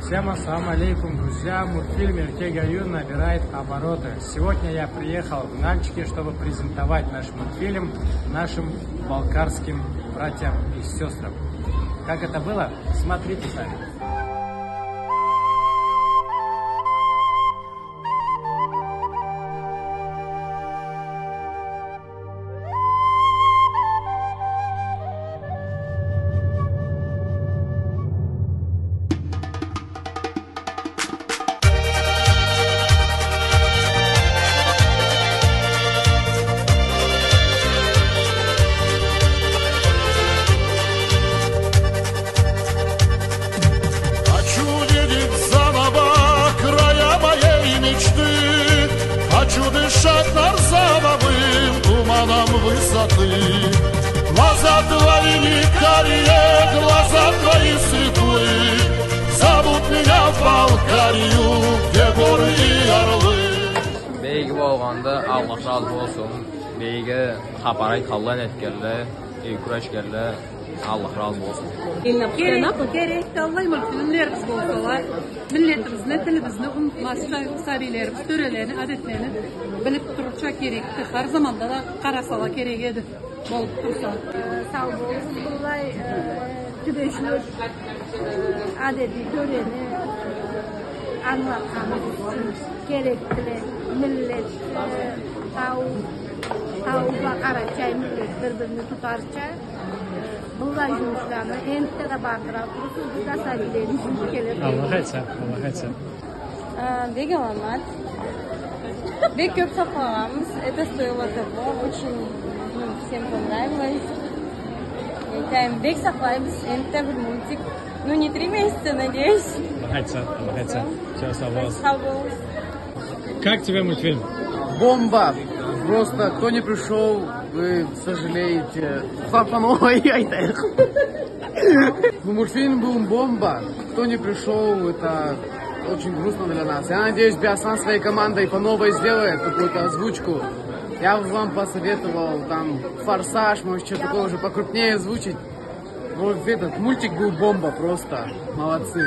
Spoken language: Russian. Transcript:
Всем ассаламу алейкум, друзья. Мультфильм «Эркек-Аюн» набирает обороты. Сегодня я приехал в Нальчике, чтобы презентовать наш мультфильм нашим балкарским братьям и сестрам. Как это было? Смотрите сами. Хочу дышать нарзановым туманом высоты. Глаза твои не карие, глаза твои светлые, зовут меня в Балкарию, где горы и орлы. Beygi bolğanda Allah razı olsun. Beygi xabaray kallan etkerler, kuraşkerler. Allah razı olsun. Gerekli Allah'ım filmlerimiz olsalar, milletimizni, tilimizni unutmasça, sabilerimiz, törelerini, adetlerini bilip duruşa gerekli. Her zamanda da qarasala gerek edi. Bolup dursa. Sağ olun. Bunlar güreşlik, adeti, töreni anlatmamız için gerekli. Millet, tavuğa Karaçay millet birbirini tutarça bunlar yumuşlarını entte de bardırar. Biz de sabilerimiz ülkeleri. Allah etsin, Allah etsin. Bek alamat. Bek köp saklamışız. Это стоило того. Очень всем понравилось. Бек saklamışız. Entte bir мультик. Ну, не 3 месяца, надеюсь. Allah etsin, Allah etsin. Все, Sağ ol. Как тебе мультфильм? Бомба! Просто кто не пришел, вы сожалеете. Ну, мультфильм был бомба. Кто не пришел, это очень грустно для нас. Я надеюсь, Биасан своей командой по новой сделает какую-то озвучку. Я бы вам посоветовал там «Форсаж», может, что такое уже покрупнее озвучить. Вот этот мультик был бомба просто. Молодцы.